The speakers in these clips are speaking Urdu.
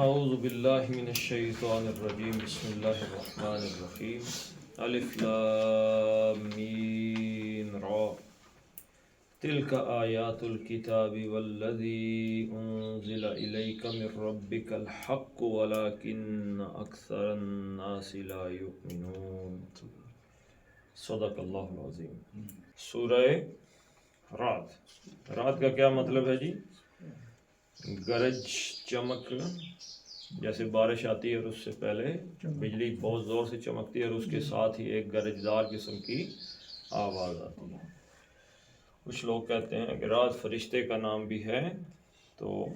اعوذ باللہ من الشیطان الرجیم بسم اللہ الرحمن الرحیم الف لام میم را تلک آیات الکتاب والذی انزل الیک من ربک الحق ولکن اکثر الناس لا یؤمنون۔ صدق اللہ العظیم۔ سورہ رعد، رعد کا کیا مطلب ہے جی؟ گرج چمکنا، جیسے بارش آتی ہے اور اس سے پہلے بجلی بہت زور سے چمکتی ہے اور اس کے ساتھ ہی ایک گرجدار قسم کی آواز آتی ہے۔ کچھ لوگ کہتے ہیں کہ رعد فرشتے کا نام بھی ہے، تو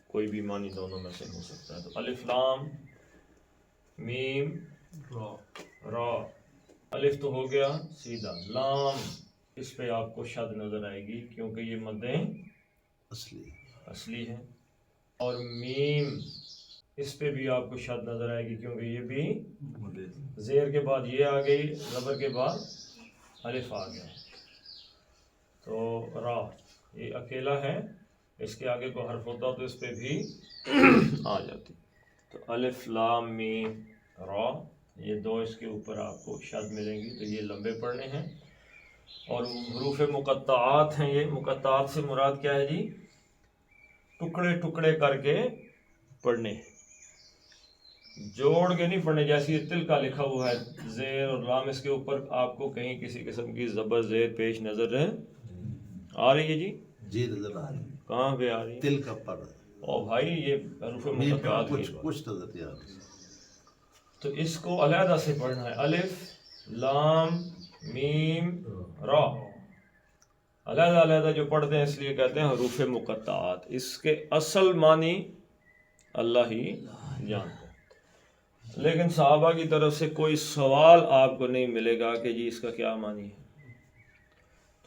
کوئی بھی معنی دونوں میں سے ہو سکتا ہے۔ تو الف لام میم را، الف تو ہو گیا سیدھا، لام اس پہ آپ کو شد نظر آئے گی کیونکہ یہ مدیں اصلی ہے، اور میم اس پہ بھی آپ کو شد نظر آئے گی کیونکہ یہ بھی زیر کے بعد یہ آ گئی، زبر کے بعد الف آ گیا۔ تو را یہ اکیلا ہے، اس کے آگے کو حرف ہوتا تو اس پہ بھی آ جاتی۔ تو الف لام میم را، یہ دو اس کے اوپر آپ کو شد ملیں گی، تو یہ لمبے پڑھنے ہیں۔ اور حروف مقطعات ہیں، یہ مقطعات سے مراد کیا ہے جی؟ ٹکڑے ٹکڑے کر کے پڑھنے، جوڑ کے نہیں پڑھنے۔ جیسے یہ تل کا لکھا ہوا ہے، زیر اور لام، اس کے اوپر آپ کو کہیں کسی قسم کی زبر زیر پیش نظر آ رہی ہے جی؟ جی نظر آ رہی ہے۔ کہاں پہ آ رہی ہے؟ تل کا پر او بھائی، یہ حروف مقطعات کی بات۔ کچھ نظر نہیں آ رہی۔ تو اس کو علیحدہ سے پڑھنا ہے، الف لام میم را، علیحدہ علیحدہ جو پڑھتے ہیں، اس لیے کہتے ہیں حروف مقطعات۔ اس کے اصل معنی اللہ ہی جانتا ہے، لیکن صحابہ کی طرف سے کوئی سوال آپ کو نہیں ملے گا کہ جی اس کا کیا معنی ہے۔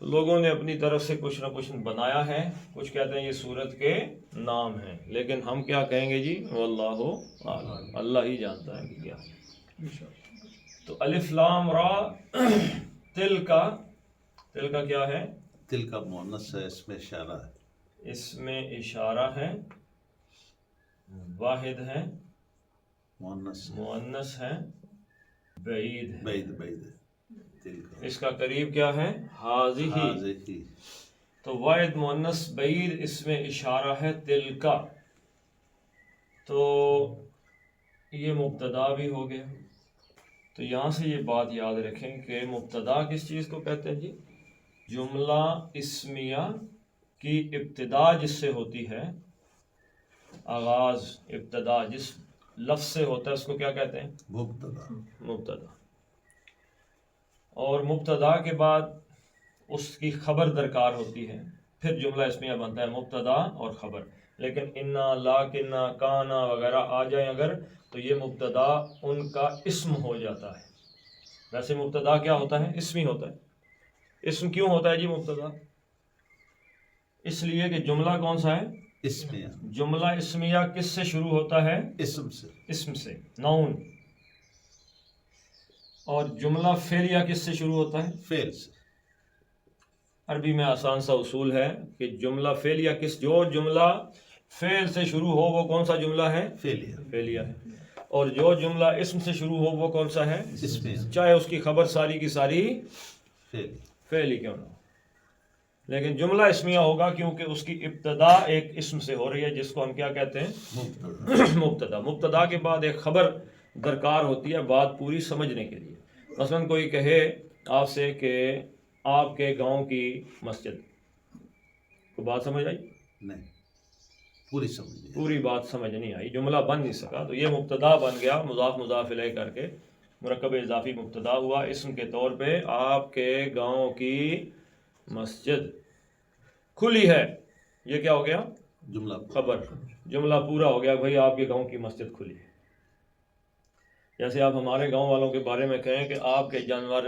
تو لوگوں نے اپنی طرف سے کچھ نہ کچھ بنایا ہے، کچھ کہتے ہیں یہ سورت کے نام ہیں، لیکن ہم کیا کہیں گے جی؟ واللہ اعلم، اللہ ہی جانتا ہے کہ کیا ہے۔ تو الف لام را، تل کا کیا ہے؟ تل کا مؤنث ہے، اس میں اشارہ ہے، اس میں اشارہ ہے، واحد ہے، مؤنث ہے، بعید ہے، بعید ہے تل کا۔ اس کا قریب کیا ہے؟ حاضی۔ تو واحد مؤنث بعید، اس میں اشارہ ہے تل کا، تو یہ مبتدا بھی ہو گیا۔ تو یہاں سے یہ بات یاد رکھیں کہ مبتدا کس چیز کو کہتے ہیں جی؟ جملہ اسمیہ کی ابتدا جس سے ہوتی ہے، آغاز، ابتدا جس لفظ سے ہوتا ہے، اس کو کیا کہتے ہیں؟ مبتدا۔ اور مبتدا کے بعد اس کی خبر درکار ہوتی ہے، پھر جملہ اسمیہ بنتا ہے، مبتدا اور خبر۔ لیکن انا، لاکنا، کانا وغیرہ آ جائیں اگر، تو یہ مبتدا ان کا اسم ہو جاتا ہے۔ ویسے مبتدا کیا ہوتا ہے؟ اسمی ہوتا ہے۔ اسم کیوں ہوتا ہے جی مبتدا؟ اس لیے کہ جملہ کون سا ہے؟ اسمیہ۔ جملہ اسمیہ کس سے شروع ہوتا ہے؟ اسم سے، نون۔ اور جملہ فعلیہ کس سے شروع ہوتا ہے؟ فعل سے۔ عربی میں آسان سا اصول ہے کہ جملہ فعلیہ جو جملہ فعل سے شروع ہو وہ کون سا جملہ ہے؟ فعلیہ ہے۔ اور جو جملہ اسم سے شروع ہو وہ کون سا ہے؟ اسمیہ، چاہے اس کی خبر ساری کی ساری فعلی کیوں نہ ہو، لیکن جملہ اسمیہ ہوگا کیونکہ اس کی ابتدا ایک اسم سے ہو رہی ہے، جس کو ہم کیا کہتے ہیں؟ مبتدا۔ مبتدا کے بعد ایک خبر درکار ہوتی ہے بات پوری سمجھنے کے لیے۔ مثلا کوئی کہے آپ سے کہ آپ کے گاؤں کی مسجد، کو بات سمجھ آئی؟ نہیں، پوری بات سمجھ نہیں آئی، جملہ بن نہیں سکا، تو یہ مبتدا بن گیا، مضاف مضاف الیہ کر کے مرکب اضافی مبتدا ہوا اسم کے طور پہ۔ آپ کے گاؤں کی مسجد کھلی ہے، یہ کیا ہو گیا؟ جملہ خبر، جملہ پورا ہو گیا، بھائی آپ کے گاؤں کی مسجد کھلی ہے۔ جیسے آپ ہمارے گاؤں والوں کے بارے میں کہیں کہ آپ کے جانور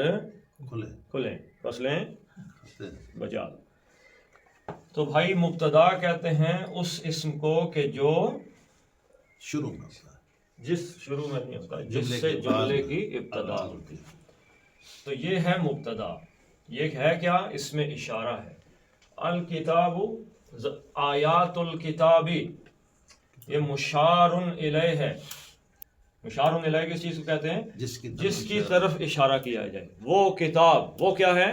کھلے، فصلیں بچا دو۔ تو بھائی مبتدا کہتے ہیں اس اسم کو کہ جو شروع میں ہوتا ہے، جس شروع میں نہیں ہوتا، جس سے جملے کی ابتدا ہوتی ہے، تو یہ ہے مبتدا۔ یہ ہے کیا؟ اس میں اشارہ ہے۔ الکتاب، آیات الکتابی، یہ مشارن الیہ ہے. مشارن الیہ کس چیز کو کہتے ہیں؟ جس کی طرف اشارہ کیا جائے. وہ کتاب وہ کیا ہے؟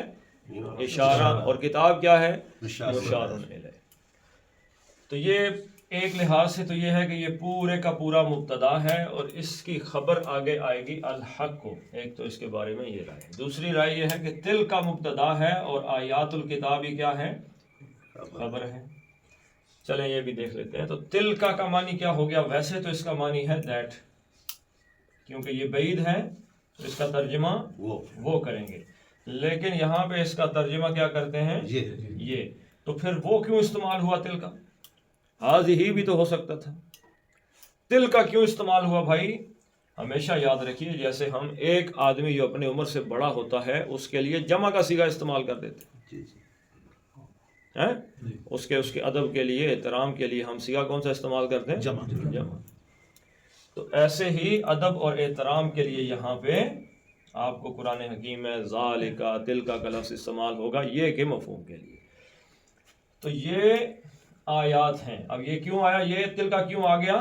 اشارہ. اور کتاب کیا ہے؟ مشارن الیہ. تو یہ ایک لحاظ سے تو یہ ہے کہ یہ پورے کا پورا مبتدا ہے اور اس کی خبر آگے آئے گی الحق کو. ایک تو اس کے بارے میں یہ رائے. دوسری رائے یہ ہے کہ تل کا مبتدا ہے اور آیات الکتاب ہی کیا ہے؟ خبر ہے. چلیں یہ بھی دیکھ لیتے ہیں. تو تل کا معنی کیا ہو گیا؟ ویسے تو اس کا معنی ہے دیٹ، کیونکہ یہ بعید ہے تو اس کا ترجمہ وہ کریں گے. لیکن یہاں پہ اس کا ترجمہ کیا کرتے ہیں؟ یہ. تو پھر وہ کیوں استعمال ہوا تل کا؟ ہی بھی تو ہو سکتا تھا. تل کا کیوں استعمال ہوا بھائی؟ ہمیشہ یاد رکھیے جیسے ہم ایک آدمی جو اپنی عمر سے بڑا ہوتا ہے اس کے لیے جمع کا صیغہ استعمال کر دیتے ہیں. اس کے ادب کے لیے، احترام کے لیے ہم صیغہ کون سا استعمال کرتے ہیں؟ جمع. تو ایسے ہی ادب اور احترام کے لیے یہاں پہ آپ کو قرآن حکیم میں ذالکا تلکا کا لفظ استعمال ہوگا یہ کہ مفہوم کے لیے. تو یہ آیات ہیں. اب یہ کیوں آیا؟ یہ تلکا کیوں آ گیا؟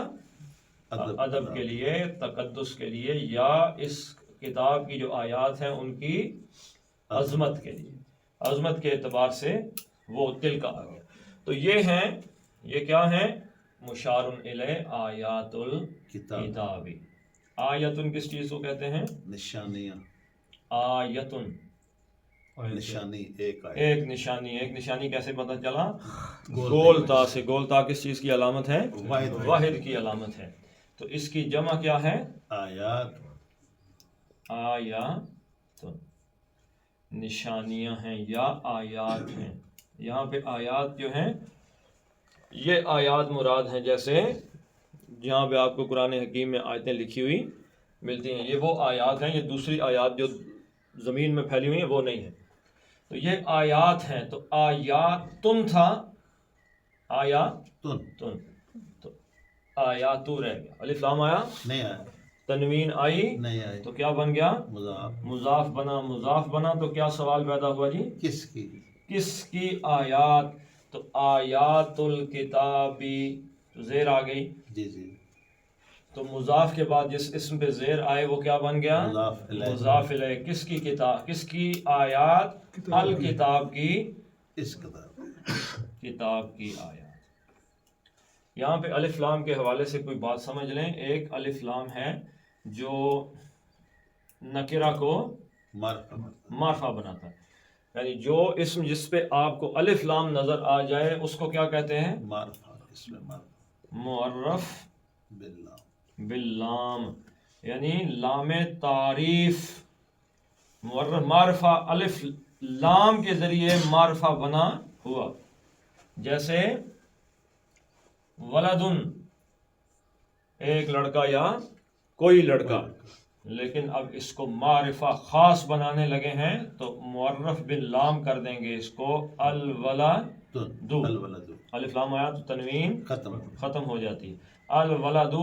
ادب کے لیے، تقدس کے لیے، یا اس کتاب کی جو آیات ہیں ان کی عظمت کے لیے. عظمت کے اعتبار سے وہ تلکا آ گیا. تو یہ ہیں، یہ کیا ہیں؟ مشارن الیہ آیات الکتاب. آیتن کس چیز کو کہتے ہیں؟ نشانیاں. آیتن نشانی ایک نشانی. ایک نشانی کیسے پتہ چلا؟ گولتا سے. گولتا کس چیز کی علامت ہے؟ واحد کی علامت ہے. تو اس کی جمع کیا ہے؟ آیات. آیات نشانیاں ہیں یا آیات ہیں. یہاں پہ آیات جو ہیں یہ آیات مراد ہیں. جیسے جہاں پہ آپ کو قرآن حکیم میں آیتیں لکھی ہوئی ملتی ہیں یہ وہ آیات ہیں. یہ دوسری آیات جو زمین میں پھیلی ہوئی ہیں وہ نہیں ہیں. تو یہ آیات ہیں. تو آیاتن تھا، آیاتن. تو آیاتو رہ گیا. الف لام آیا نہیں آیا. تنوین آئی نہیں آئی. تو کیا بن گیا؟ مضاف بنا. مضاف بنا تو کیا سوال پیدا ہوا جی؟ کس کی آیات؟ تو آیات الکتابی زیر آ گئی. جی. تو مضاف کے بعد جس اسم پہ زیر آئے وہ کیا بن گیا؟ مضاف الیہ. کس کی کتاب؟ کس کی آیات؟ الکتاب کی. اس کتاب کی آیات. یہاں پہ الف لام کے حوالے سے کوئی بات سمجھ لیں. ایک الف لام ہے جو نکرہ کو معرفہ بناتا ہے. یعنی جو اسم جس پہ آپ کو الف لام نظر آ جائے اس کو کیا کہتے ہیں؟ معرف باللام. یعنی لام تعریف. معرفہ الف لام کے ذریعے معرفہ بنا ہوا. جیسے ولدن ایک لڑکا یا کوئی لڑکا. لیکن اب اس کو معرفہ خاص بنانے لگے ہیں تو معرف باللام کر دیں گے اس کو الولد. الف لام آیا تو تنوین ختم ہو جاتی ہے. الولد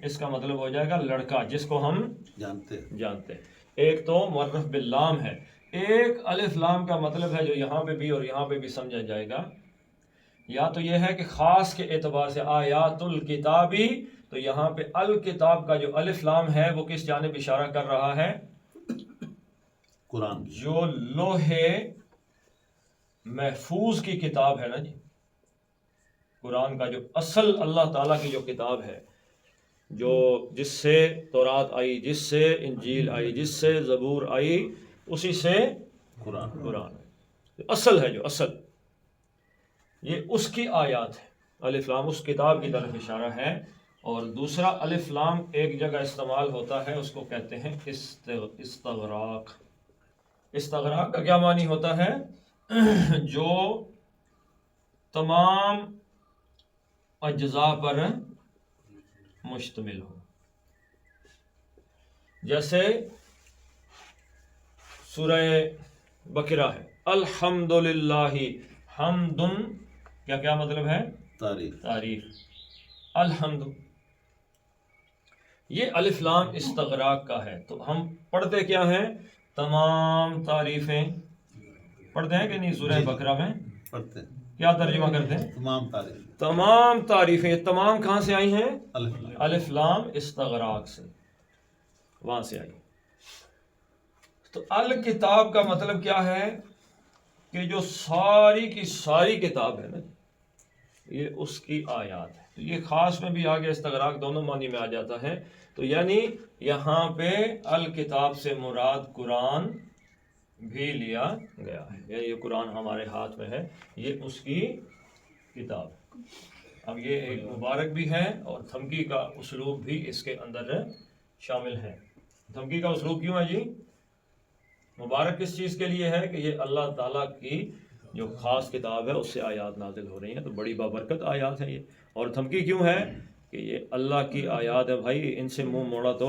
اس کا مطلب ہو جائے گا لڑکا جس کو ہم جانتے ہیں. ایک تو معرف باللام ہے. ایک الف لام کا مطلب ہے جو یہاں پہ بھی اور یہاں پہ بھی سمجھا جائے گا. یا تو یہ ہے کہ خاص کے اعتبار سے آیات الکتابی. تو یہاں پہ الکتاب کا جو الف لام ہے وہ کس جانب اشارہ کر رہا ہے؟ قرآن. جو لوحے محفوظ کی کتاب ہے نا جی. قرآن کا جو اصل اللہ تعالیٰ کی جو کتاب ہے، جو جس سے تورات آئی، جس سے انجیل آئی، جس سے زبور آئی، اسی سے قرآن اصل ہے. جو اصل یہ اس کی آیات ہے. الف لام اس کتاب کی طرف اشارہ ہے. اور دوسرا الف لام ایک جگہ استعمال ہوتا ہے اس کو کہتے ہیں استغراق. استغراق کا کیا معنی ہوتا ہے؟ جو تمام اجزاء پر مشتمل ہو. جیسے سورہ بقرہ ہے الحمدللہ. حمدن کیا مطلب ہے؟ تعریف. الحمد یہ الف لام استغراق کا ہے. تو ہم پڑھتے کیا ہیں؟ تمام تعریفیں پڑھتے ہیں کہ نہیں؟ سورہ بقرہ میں کیا ترجمہ کرتے ہیں؟ تمام تعریف. تمام تعریفیں. تمام کہاں سے آئی ہیں؟ الف لام. الف لام استغراق سے، وہاں سے آئی. تو الکتاب کا مطلب کیا ہے کہ جو ساری کی ساری کتاب ہے نا، یہ اس کی آیات ہے. تو یہ خاص میں بھی آگے استغراق دونوں معنی میں آ جاتا ہے. تو یعنی یہاں پہ الکتاب سے مراد قرآن بھی لیا گیا ہے. یہ قرآن ہمارے ہاتھ میں ہے، یہ اس کی کتاب ہے. اب یہ ایک مبارک بھی ہے اور دھمکی کا اسلوب بھی اس کے اندر شامل ہے. دھمکی کا اسلوب کیوں ہے جی؟ مبارک کس چیز کے لیے ہے کہ یہ اللہ تعالیٰ کی جو خاص کتاب ہے اس سے آیات نازل ہو رہی ہیں، تو بڑی بابرکت آیات ہیں یہ. اور دھمکی کیوں ہے کہ یہ اللہ کی آیات ہے بھائی، ان سے منہ موڑا تو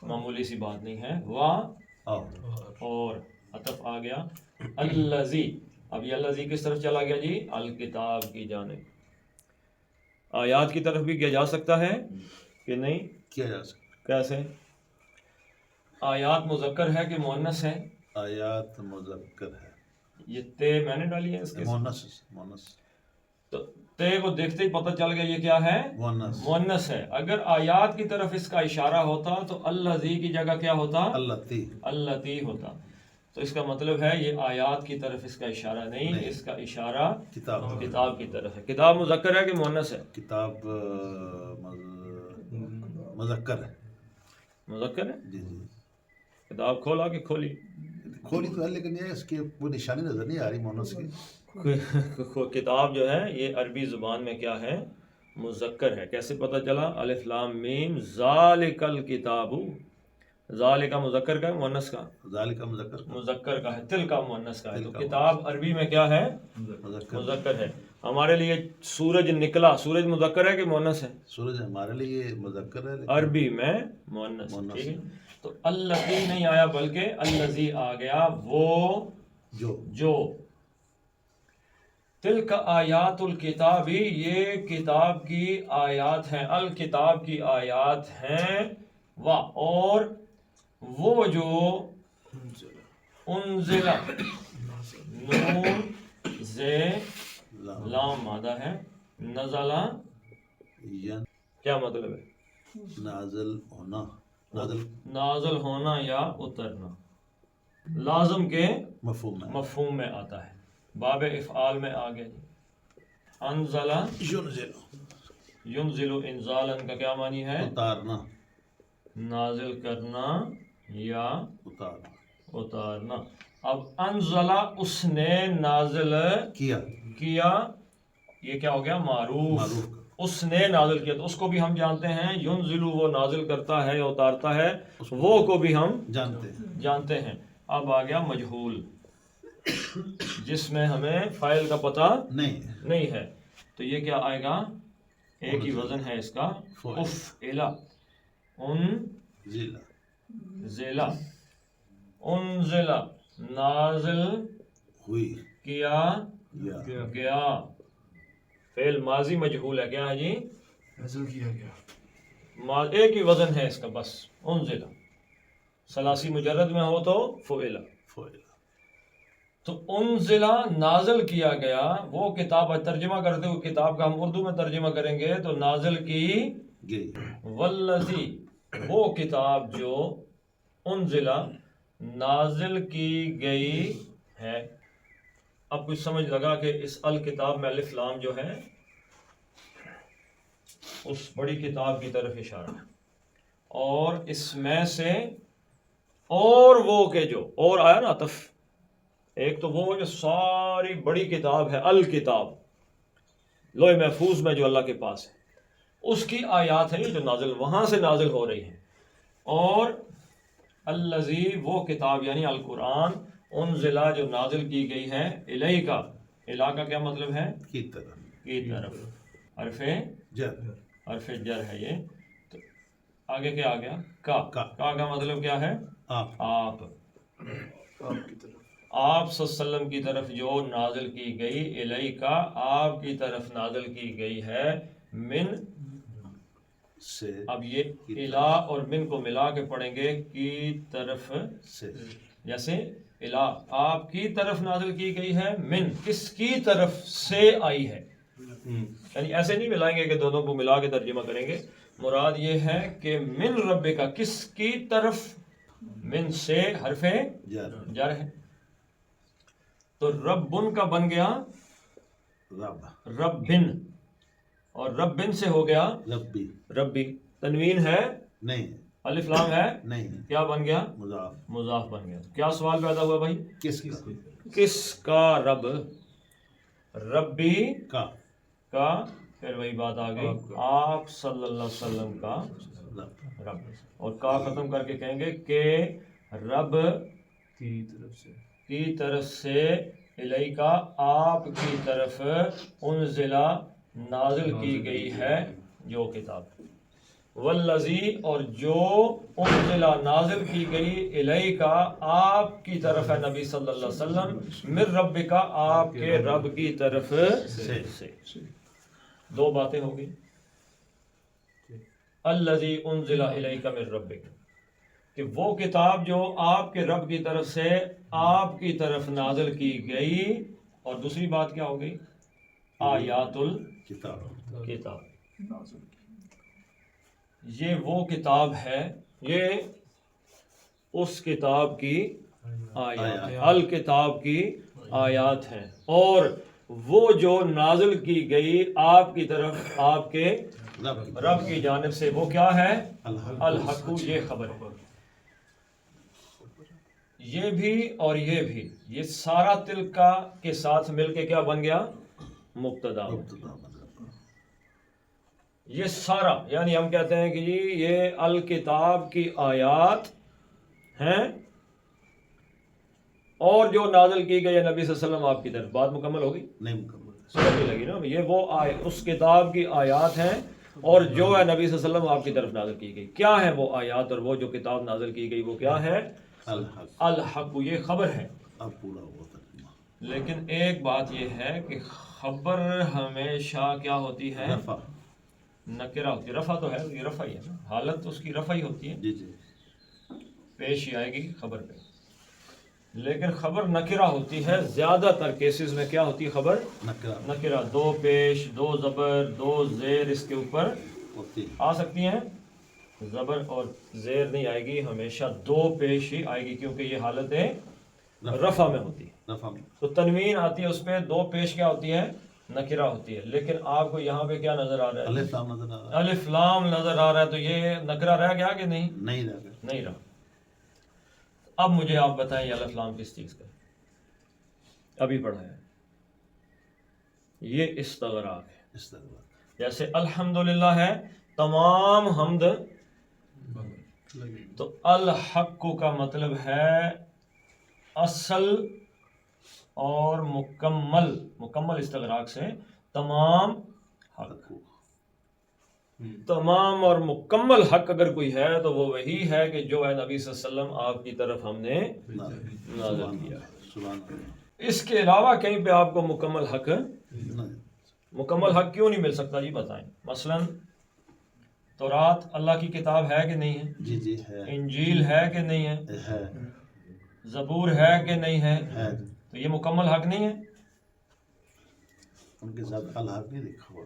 معمولی سی بات نہیں ہے. واہ اور عطف آ گیا الذی. اب یہ الذی کس طرف چلا گیا جی؟ الکتاب کی جانب. آیات کی طرف بھی کیا جا سکتا ہے کہ نہیں؟ کیا جا سکتا. کیسے؟ آیات مذکر ہے کہ مؤنث ہے؟ آیات مذکر ہے. یہ تے میں نے ڈالی ہے اس کے مونس. مونس. تو تے کو دیکھتے ہی پتہ چل گیا یہ کیا ہے؟ مونس. مؤنث ہے. اگر آیات کی طرف اس کا اشارہ ہوتا تو الذی کی جگہ کیا ہوتا؟ اللتی. اللتی ہوتا. تو اس کا مطلب ہے یہ آیات کی طرف اس کا اشارہ نہیں، اس کا اشارہ کتاب کی طرف ہے. کتاب مذکر ہے کہ مؤنث ہے؟ کتاب مذکر ہے. مذکر ہے. جی جی. کتاب کھولا کہ کھولی؟ کھولی تو ہے لیکن یہ اس کی وہ نشانی نظر نہیں آ رہی مونس کی. کتاب جو ہے یہ عربی زبان میں کیا ہے؟ مذکر ہے. کیسے پتہ چلا؟ الف لام میم ذالک الکتاب. ذالک مذکر کا ہے مؤنث کا؟ ذالک مذکر. مذکر کا ہے. تل کا مؤنث کا ہے. تو کتاب عربی میں کیا ہے؟ مذکر ہے. ہمارے لیے سورج نکلا، سورج مذکر ہے کہ مؤنث ہے؟ سورج ہمارے لیے مذکر ہے لیکن عربی میں مؤنث. ٹھیک ہے. تو اللتی نہیں آیا بلکہ الذی آ گیا. وہ جو تلک آیات الکتابی، یہ کتاب کی آیات ہیں، الکتاب کی آیات ہیں. اور وہ جو انزلہ، نون زے لام مادہ ہے، نزلہ کیا مطلب ہے؟ نازل ہونا. نازل ہونا یا اترنا. لازم کے مفہوم میں آتا ہے. باب افعال میں آ گیا. انزلہ ینزل انزالن کا کیا معنی ہے؟ اتارنا. نازل کرنا یا اتارنا. اب انزلہ اس نے نازل کیا، یہ کیا ہو گیا؟ معروف. اس نے نازل کیا تو اس کو بھی ہم جانتے ہیں. ینزلو وہ نازل کرتا ہے یا اتارتا ہے، وہ کو بھی ہم جانتے ہیں. اب آ گیا مجہول، جس میں ہمیں فاعل کا پتہ نہیں ہے. تو یہ کیا آئے گا؟ ایک ہی وزن ہے اس کا، افعل. انزل، انزل نازل کیا گیا. فعل ماضی مجہول ہے. کیا ہے جی؟ نازل کیا گیا. ایک ہی وزن ہے اس کا بس، انزل. ثلاثی مجرد میں ہو تو فعل. تو انزلہ نازل کیا گیا. وہ کتاب، ترجمہ کرتے ہوئے کتاب کا ہم اردو میں ترجمہ کریں گے تو نازل کی گئی. والذی وہ کتاب جو انزلہ نازل کی گئی ہے. اب کچھ سمجھ لگا کہ اس الکتاب میں الف لام جو ہے اس بڑی کتاب کی طرف اشارہ ہے. اور اس میں سے اور وہ کہ جو اور آیا نا عطف، ایک تو وہ جو ساری بڑی کتاب ہے، الکتاب لوح محفوظ میں جو اللہ کے پاس ہے، اس کی آیات ہیں جو نازل وہاں سے نازل ہو رہی ہیں. اور الذی وہ کتاب یعنی القرآن، انزلہ جو نازل کی گئی ہے، الیہ کا، الہ کا کیا مطلب ہے؟ کی طرف. حرف جر ہے یہ. تو آگے کیا آ گیا؟ کا مطلب کیا ہے؟ آپ صلی اللہ علیہ وسلم کی طرف جو نازل کی گئی، الیہ کا آپ کی طرف نازل کی گئی ہے، من سے. اب یہ الہ اور من کو ملا کے پڑھیں گے، کی طرف سے. جیسے الہ آپ کی طرف نازل کی گئی ہے، من کس کی طرف سے آئی ہے. یعنی ایسے نہیں ملائیں گے کہ دونوں کو ملا کے ترجمہ کریں گے. مراد یہ ہے کہ من رب کا کس کی طرف، من سے حرف جر ہے تو ربن کا بن گیا ربن، اور ربن سے ہو گیا ربی. تنوین ہے نہیں، الف لام ہے نہیں، کیا بن گیا؟ مضاف. مضاف بن گیا. کیا سوال پیدا ہوا بھائی؟ کس کا رب، ربی کا کا، پھر وہی بات آ گئی آپ صلی اللہ علیہ وسلم کا رب. اور کا ختم کر کے کہیں گے کہ رب کی طرف سے، الیہ کا آپ کی طرف، انزلہ نازل کی گئی ہے جو کتاب. والذی اور جو انزلہ نازل کی گئی، الیہ کا آپ کی طرف ہے نبی صلی اللہ علیہ وسلم، من رب کا آپ کے رب کی طرف سے. دو باتیں ہو گئی. الذی انزل الیک من ربک، کہ وہ کتاب جو آپ کے رب کی طرف سے آپ کی طرف نازل کی گئی. اور دوسری بات کیا ہو گئی؟ آیات الکتاب. یہ وہ کتاب ہے، یہ اس کتاب کی آیات، الکتاب کی آیات ہیں. اور وہ جو نازل کی گئی آپ کی طرف آپ کے رب کی جانب سے، وہ کیا ہے؟ الحق. یہ خبر ہے. یہ بھی اور یہ بھی، یہ سارا تلکا کے ساتھ مل کے کیا بن گیا؟ مبتدا. یہ سارا، یعنی ہم کہتے ہیں کہ جی یہ الکتاب کی آیات ہیں اور جو نازل کی گئی ہے نبی صلی اللہ علیہ وسلم آپ کی طرف. بات مکمل ہوگی؟ نہیں مکمل. سمجھ نہیں لگی نا؟ یہ وہ اس کتاب کی آیات ہیں اور جو ہے نبی صلی اللہ علیہ وسلم آپ کی طرف نازل کی گئی. کیا ہے وہ آیات اور وہ جو کتاب نازل کی گئی؟ وہ کیا ہے؟ الحق. یہ خبر ہے. اب پورا ہوا ترجمہ. لیکن ایک بات یہ ہے کہ خبر ہمیشہ کیا ہوتی ہے؟ رفع. نکرہ ہوتی ہے. رفع تو ہے، یہ رفع ہی ہے نا، حالت اس کی رفع ہی ہوتی ہے. جی جی. پیش ہی آئے گی خبر پہ. لیکن خبر نکرہ ہوتی ہے. زیادہ تر کیسز میں کیا ہوتی ہے خبر؟ نکرہ. دو پیش، دو زبر، دو زیر اس کے اوپر آ سکتی ہیں. زبر اور زیر نہیں آئے گی، ہمیشہ دو پیش ہی آئے گی، کیونکہ یہ حالت رفع میں ہوتی ہے. تو تنوین آتی ہے اس پہ، دو پیش کیا ہوتی ہے؟ نکرہ ہوتی ہے. لیکن آپ کو یہاں پہ کیا نظر آ رہا ہے؟ الف لام نظر آ رہا ہے. الف لام نظر آ رہا ہے. تو یہ نکرہ رہ گیا کہ نہیں؟ نہیں رہا. اب مجھے آپ بتائیں یہ الف لام کس چیز کا ہے؟ ابھی پڑھا ہے. یہ استغراق ہے. جیسے الحمدللہ ہے، تمام حمد. تو الحق کا مطلب ہے اصل اور مکمل استغراق سے تمام حق. تمام اور مکمل حق اگر کوئی ہے تو وہ وہی ہے کہ جو ہے نبی صلی اللہ علیہ وسلم آپ کی طرف ہم نے نازل کیا. اس کے علاوہ کہیں پہ آپ کو مکمل حق کیوں نہیں مل سکتا جی؟ بتائیں. مثلا تورات اللہ کی کتاب ہے کہ نہیں ہے؟ جی جی ہے. انجیل ہے کہ نہیں ہے؟ زبور ہے کہ نہیں ہے؟ تو یہ مکمل حق نہیں ہے؟ ان کے ساتھ الحق نہیں لکھا ہوا.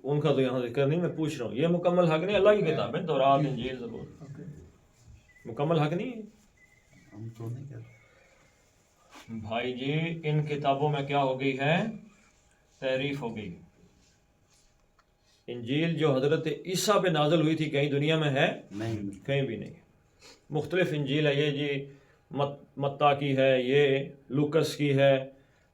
ان کا تو یہاں ذکر نہیں، میں پوچھ رہا ہوں. یہ مکمل حق نہیں؟ اللہ کی کتاب ہے تورات، انجیل، زبور، مکمل حق نہیں ہے. ہم تو نہیں کہتے بھائی جی ان کتابوں میں کیا ہو گئی ہے؟ تحریف ہو گئی. انجیل جو حضرت عیسیٰ پہ نازل ہوئی تھی کہیں دنیا میں ہے؟ نہیں. کہیں بھی نہیں. مختلف انجیل ہے. یہ جی متی کی ہے، یہ لوکس کی ہے،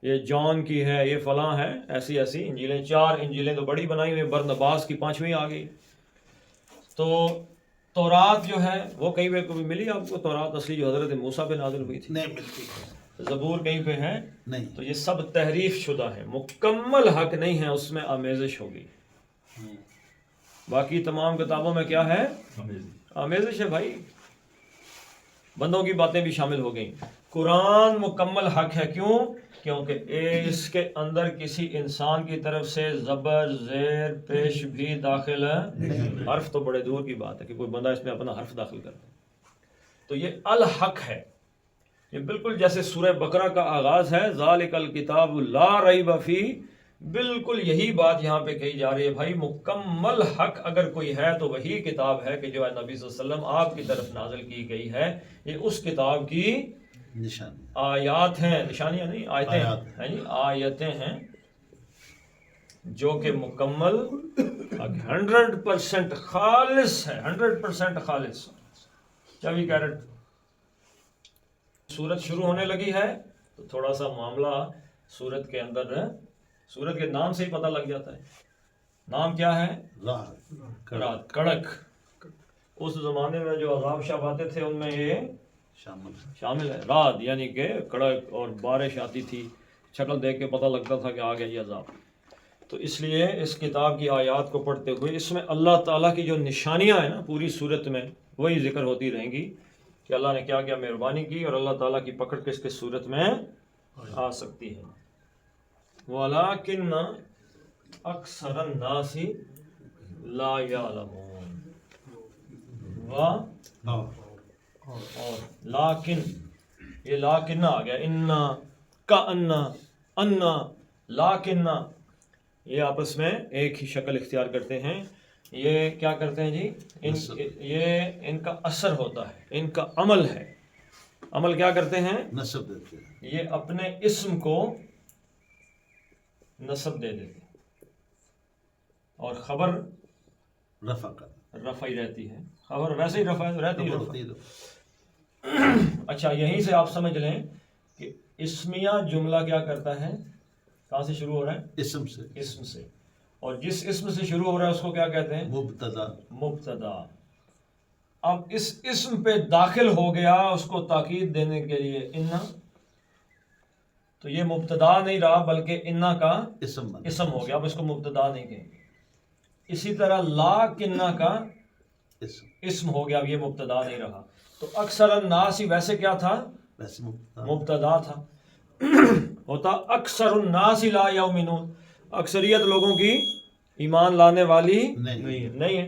یہ جان کی ہے، یہ فلاں ہے. ایسی انجیلیں، 4 انجیلیں تو بڑی بنائی ہوئی. برنباس کی 5ویں آ گئی. تو تورات جو ہے وہ کہیں پہ کبھی ملی آپ کو؟ تورات اصلی جو حضرت موسیٰ پہ نازل ہوئی تھی نہیں ملتی. زبور کہیں پہ ہے نہیں. تو یہ سب تحریف شدہ ہے، مکمل حق نہیں ہے. اس میں آمیزش ہوگی. باقی تمام کتابوں میں کیا ہے؟ آمیزش ہے بھائی. بندوں کی باتیں بھی شامل ہو گئیں. قرآن مکمل حق ہے. کیوں؟ کیونکہ اس کے اندر کسی انسان کی طرف سے زبر، زیر، پیش بھی داخل ہے. حرف تو بڑے دور کی بات ہے کہ کوئی بندہ اس میں اپنا حرف داخل کرتا. تو یہ الحق ہے. یہ بالکل جیسے سورہ بقرہ کا آغاز ہے، ذالک الکتاب لا ریب فیہ، بالکل یہی بات یہاں پہ کہی جا رہی ہے بھائی مکمل حق اگر کوئی ہے تو وہی کتاب ہے کہ جو نبی صلی اللہ علیہ وسلم آپ کی طرف نازل کی گئی ہے. یہ اس کتاب کی نشان آیات ہیں، نشانیاں نہیں، آیتیں ہیں جی، آیتیں ہیں جو کہ مکمل 100% خالص ہے، 100% خالص. 24 کیرٹ. سورت شروع ہونے لگی ہے تو تھوڑا سا معاملہ سورت کے اندر، سورت کے نام سے ہی پتہ لگ جاتا ہے. نام کیا ہے؟ رات، کڑک. اس زمانے میں جو عذاب شب آتے تھے ان میں یہ شامل ہے. رات یعنی کہ کڑک، اور بارش آتی تھی، شکل دیکھ کے پتہ لگتا تھا کہ آ گیا یہ عذاب. تو اس لیے اس کتاب کی آیات کو پڑھتے ہوئے اس میں اللہ تعالیٰ کی جو نشانیاں ہیں نا پوری صورت میں وہی ذکر ہوتی رہیں گی کہ اللہ نے کیا کیا مہربانی کی اور اللہ تعالیٰ کی پکڑ کس کس صورت میں آ سکتی ہے. وَلَٰكِنَّ أَكْثَرَ النَّاسِ لَا يَعْلَمُونَ. اور لیکن، یہ لاکن آ گیا، انا کا انا لاکن، یہ آپس میں ایک ہی شکل اختیار کرتے ہیں. یہ کیا کرتے ہیں جی؟ یہ ان کا اثر ہوتا ہے، ان کا عمل ہے. عمل کیا کرتے ہیں؟ نسب دیتے ہیں. یہ اپنے اسم کو نسب دے دیتے ہیں اور خبر رفع ہی رہتی ہے. خبر ویسے ہی رفع رہتی ہے. اچھا، یہیں سے آپ سمجھ لیں کہ اسمیہ جملہ کیا کرتا ہے؟ کہاں سے شروع ہو رہا ہے؟ اسم سے. اور جس اسم سے شروع ہو رہا ہے اس کو کیا کہتے ہیں؟ مبتدا. اب اس اسم پہ داخل ہو گیا اس کو تاکید دینے کے لیے انا، تو یہ مبتدا نہیں رہا بلکہ انا کا اسم ہو گیا. اب اس کو مبتدا نہیں کہیں گے. اسی طرح لا کنہ کا اسم ہو گیا، اب یہ مبتدا نہیں رہا. تو اکثر الناس ہی ویسے کیا تھا؟ مبتدا تھا. ہوتا اکثر الناس لا یؤمنون، اکثریت لوگوں کی ایمان لانے والی نہیں ہے.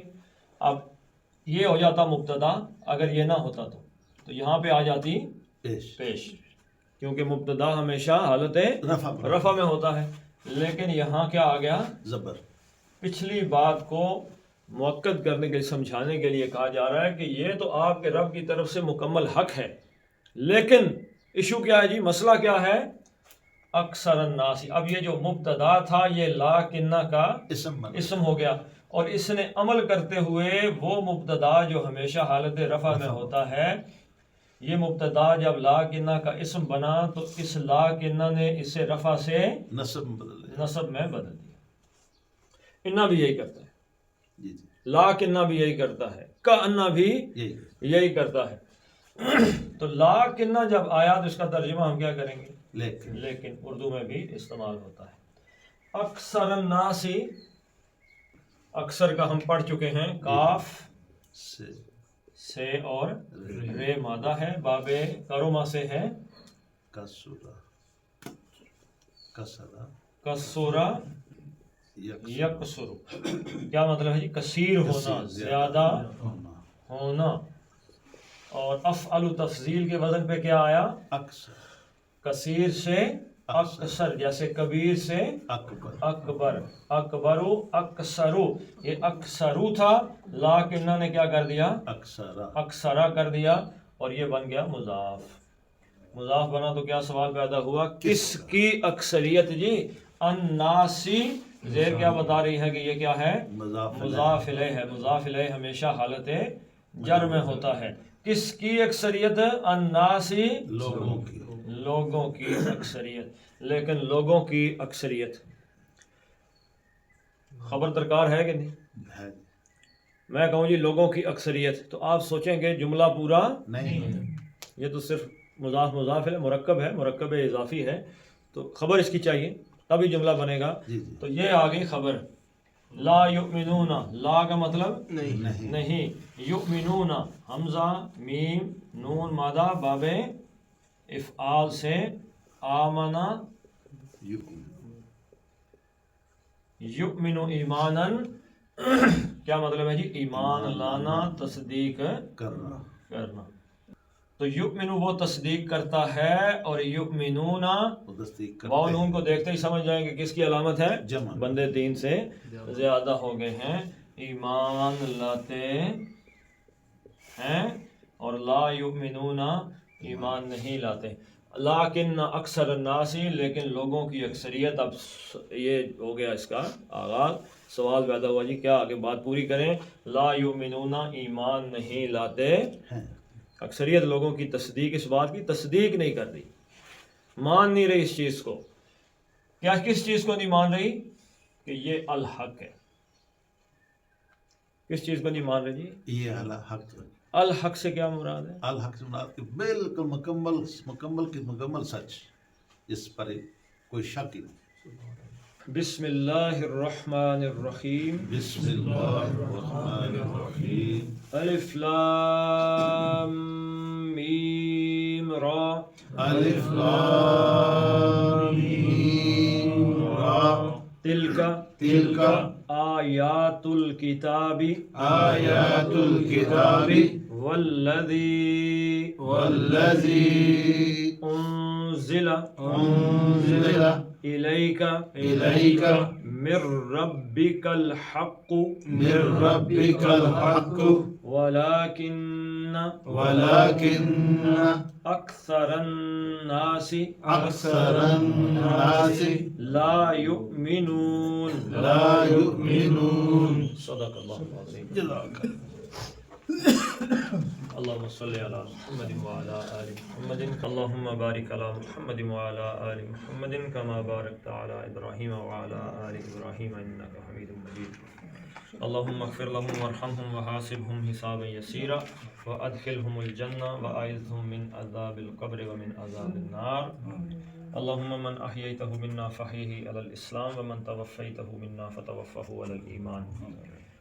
اب یہ ہو جاتا مبتدا، اگر یہ نہ ہوتا تو یہاں پہ آ جاتی پیش، کیونکہ مبتدا ہمیشہ حالت رفع میں ہوتا ہے. لیکن یہاں کیا آ گیا؟ زبر. پچھلی بات کو مؤکد کرنے کے لیے، سمجھانے کے لیے کہا جا رہا ہے کہ یہ تو آپ کے رب کی طرف سے مکمل حق ہے، لیکن ایشو کیا ہے جی؟ مسئلہ کیا ہے؟ اکثر الناس. اب یہ جو مبتدا تھا یہ لا کنہ کا اسم ہو گیا، اور اس نے عمل کرتے ہوئے وہ مبتدا جو ہمیشہ حالت رفع میں ہوتا ہے، یہ مبتدا جب لا کنہ کا اسم بنا تو اس لا کنہ نے اسے رفع سے نصب میں بدل دیا. انا بھی یہی کرتا ہے، لا کنہ بھی یہی کرتا ہے، کا انا بھی یہی کرتا ہے. تو لا کنہ جب آیا تو اس کا ترجمہ ہم کیا کریں گے؟ لیکن اردو میں بھی استعمال ہوتا ہے. اکثر الناس، اکثر کا ہم پڑھ چکے ہیں، کاف سے اور رے مادہ ہے، باب کروما سے ہے کسورا یکسر. کیا مطلب ہے جی؟ کثیر ہونا، زیادہ ہونا. اور افعل تفضیل کے وزن پہ کیا آیا؟ کثیر سے اکثر، جیسے کبیر سے اکبر، اکبرو اکثرو. یہ اکثرو تھا، لاکنہ نے کیا کر دیا؟ اکثرا کر دیا، اور یہ بن گیا مضاف. مضاف بنا تو کیا سوال پیدا ہوا؟ کس کی اکثریت جی؟ الناسی. زیر کیا بتا رہی ہے کہ یہ کیا ہے؟ مضاف الیہ ہے. مضاف الیہ ہمیشہ حالت جر میں ہوتا ہے. کس کی اکثریت؟ الناسی، لوگوں کی اکثریت. لیکن لوگوں کی اکثریت خبر درکار ہے کہ نہیں؟ میں کہوں جی لوگوں کی اکثریت تو آپ سوچیں گے جملہ پورا نہیں، یہ تو صرف مضاف ہے، مرکب اضافی ہے، تو خبر اس کی چاہیے تبھی جملہ بنے گا. تو یہ آ گئی خبر. لا یؤمنون، لا کا مطلب نہیں، یؤمنون حمزہ میم نون مادہ باب افعال سے آمنا یؤمن ایمانا. کیا مطلب ہے جی؟ ایمان لانا، تصدیق کرنا. تو یؤمنو وہ تصدیق کرتا ہے، اور یؤمنون وہ تصدیق واو کرتے نون کو دیکھتے ہی سمجھ جائیں کہ کس کی علامت ہے؟ جمع۔ بندے 3 سے زیادہ ہو گئے ہیں، ایمان لاتے ہیں، اور لا یؤمنون ایمان نہیں لاتے۔ لیکن اکثر الناس، لیکن لوگوں کی اکثریت، اب یہ ہو گیا اس کا آغاز، سوال پیدا ہوا جی کیا آگے بات پوری کریں؟ لا یؤمنون ایمان نہیں لاتے ہیں۔ اکثریت لوگوں کی تصدیق، اس بات کی تصدیق نہیں کر رہی، مان نہیں رہی اس چیز کو۔ کیا کس چیز کو نہیں مان رہی؟ کہ یہ الحق ہے۔ کس چیز کو نہیں مان رہی جی؟ یہ الحق، الحق سے کیا مراد ہے؟ الحق سے مراد کہ بالکل مکمل سچ، اس پر کوئی شک ہی نہیں۔ بسم اللہ الرحمن الرحیم، بسم اللہ الرحمن الرحیم، الف لام میم را، الف لام میم را، تلک تلک آیات الکتاب آیات الکتاب والذی والذی انزل انزل الیک الیک من ربک الحق من ربک الحق ولکن اکثر الناس اکثر الناس لا یؤمنون۔ لا یؤمنون۔ صدق اللہ العظیم۔ جزاک اللہ۔ اللهم صل على محمد وعلى آل محمد، اللهم بارك على محمد وعلى آل محمد كما باركت على إبراهيم وعلى آل إبراهيم إنك حميد مجيد۔ اللهم اغفر لهم وارحمهم وحاسبهم حسابا يسيرا وأدخلهم الجنة وأعذهم من عذاب القبر ومن عذاب النار۔ اللهم من أحييته منا فأحيه على الإسلام ومن توفيته منا فتوفه على الإيمان۔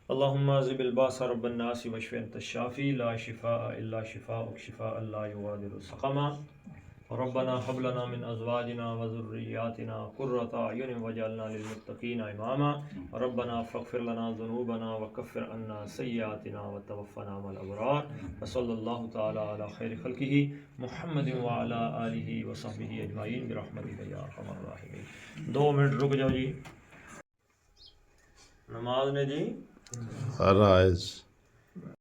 اللهم اذهب الباس رب الناس واشف انت الشافي لا شفاء الا شفاءك شفاء لا يغادر سقما۔ ربنا هب لنا من ازواجنا وذرياتنا قرة اعين واجعلنا للمتقين اماما۔ ربنا فاغفر لنا ذنوبنا وكفر عنا سيئاتنا وتوفنا مع الابرار۔ وصلى الله تعالى على خير خلقه محمد وعلى آله وصحبه اجمعين برحمتك يا ارحم الراحمين۔ 2 منٹ رک جاؤ جی، نماز نے جی فرائض